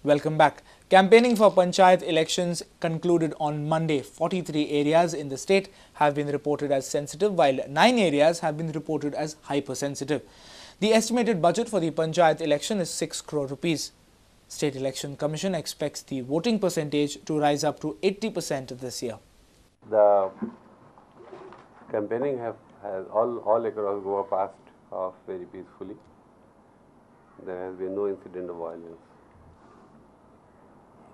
Welcome back. Campaigning for Panchayat elections concluded on Monday. 43 areas in the state have been reported as sensitive, while 9 areas have been reported as hypersensitive. The estimated budget for the Panchayat election is 6 crore rupees. State Election Commission expects the voting percentage to rise up to 80% this year. The campaigning has all across Goa passed off very peacefully. There has been no incident of violence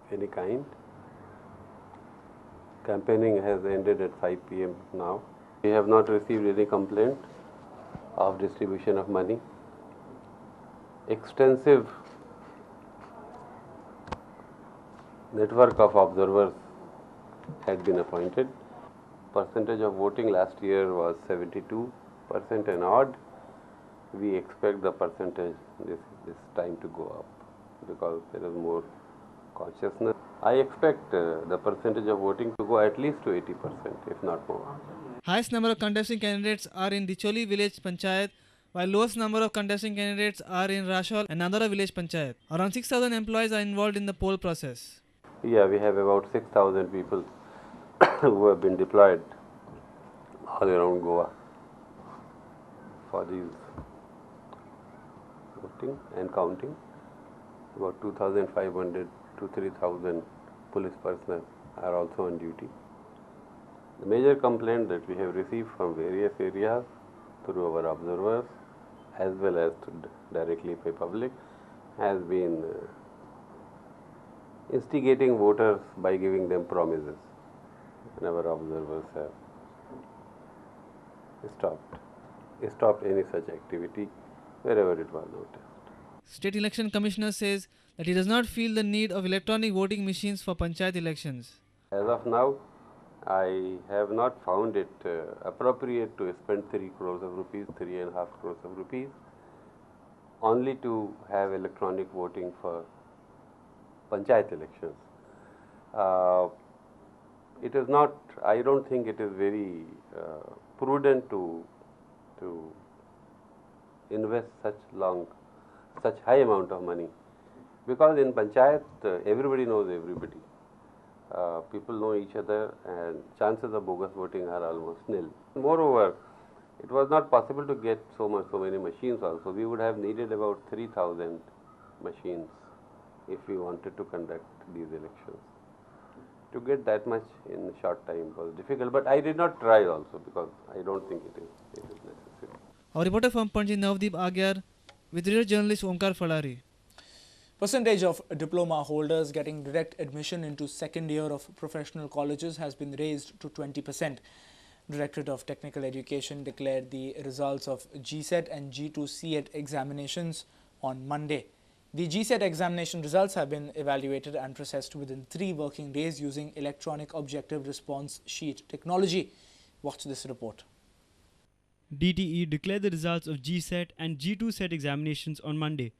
of any kind. Campaigning has ended at 5 p.m. now. We have not received any complaint of distribution of money. Extensive network of observers had been appointed. Percentage of voting last year was 72% and odd. We expect the percentage this time to go up because there is more consciousness. I expect the percentage of voting to go at least to 80%, if not more. Highest number of contesting candidates are in Dicholi village panchayat, while lowest number of contesting candidates are in Rashol and Andhra village panchayat. Around 6,000 employees are involved in the poll process. Yeah, we have about 6,000 people who have been deployed all around Goa for these voting and counting. About 2,500 to 3,000 police personnel are also on duty. The major complaint that we have received from various areas through our observers as well as directly by public has been instigating voters by giving them promises. And our observers have stopped any such activity wherever it was noticed. State Election Commissioner says that he does not feel the need of electronic voting machines for panchayat elections. As of now, I have not found it appropriate to spend 3 crores of rupees, 3.5 crores of rupees only to have electronic voting for panchayat elections. It is not, I don't think it is very prudent to invest such high amount of money, because in panchayat everybody knows everybody. People know each other and chances of bogus voting are almost nil. Moreover, it was not possible to get so many machines also. We would have needed about 3,000 machines if we wanted to conduct these elections. To get that much in a short time was difficult, but I did not try also because I don't think it is necessary. Our reporter from Panji Navdeep Agyar with reader journalist Omkar Falari. Percentage of diploma holders getting direct admission into second year of professional colleges has been raised to 20%. Directorate of Technical Education declared the results of GSET and G2 CET examinations on Monday. The GSET examination results have been evaluated and processed within 3 working days using electronic objective response sheet technology. Watch this report. DTE declared the results of GSET and G2 SET examinations on Monday.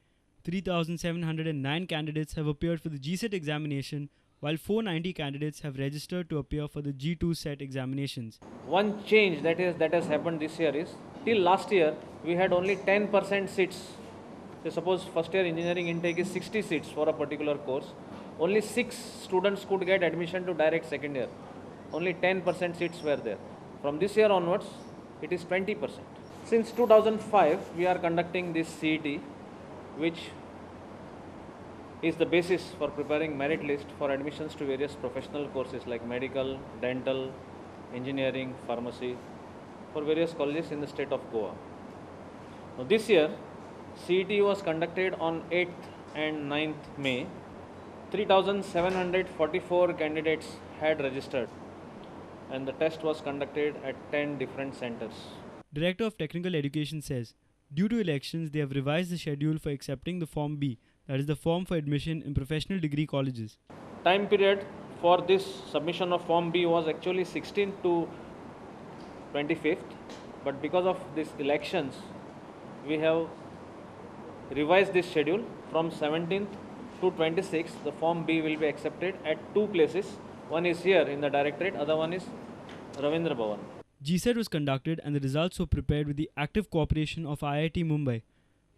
3,709 candidates have appeared for the GSET examination, while 490 candidates have registered to appear for the G2 SET examinations. One change that has happened this year is, till last year we had only 10% seats. So suppose first year engineering intake is 60 seats for a particular course. Only 6 students could get admission to direct second year. Only 10% seats were there. From this year onwards, it is 20%. Since 2005, we are conducting this CET, which is the basis for preparing merit list for admissions to various professional courses like medical, dental, engineering, pharmacy, for various colleges in the state of Goa. Now this year, CET was conducted on 8th and 9th May. 3,744 candidates had registered and the test was conducted at 10 different centers. Director of Technical Education says, due to elections, they have revised the schedule for accepting the Form B, that is the form for admission in professional degree colleges. Time period for this submission of Form B was actually 16th to 25th, but because of these elections, we have revised this schedule from 17th to 26th. The Form B will be accepted at 2 places. One is here in the directorate, other one is Ravindra Bhavan. GSET was conducted and the results were prepared with the active cooperation of IIT Mumbai.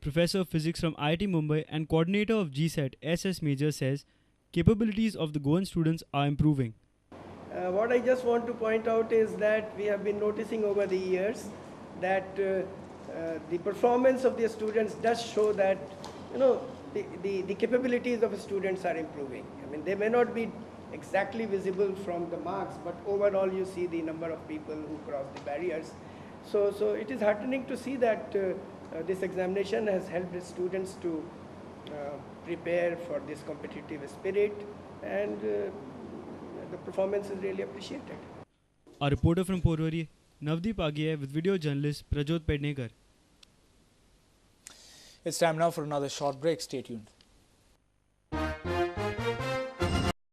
Professor of Physics from IIT Mumbai and coordinator of GSET, S.S. Major, says capabilities of the Goan students are improving. What I just want to point out is that we have been noticing over the years that the performance of the students does show that, the capabilities of students are improving. I mean, they may not be exactly visible from the marks, but overall you see the number of people who cross the barriers. So it is heartening to see that this examination has helped the students to prepare for this competitive spirit, and the performance is really appreciated. Our reporter from Porvorim, Navdeep Agiya, with video journalist Prajot Pednekar. It's time now for another short break. Stay tuned.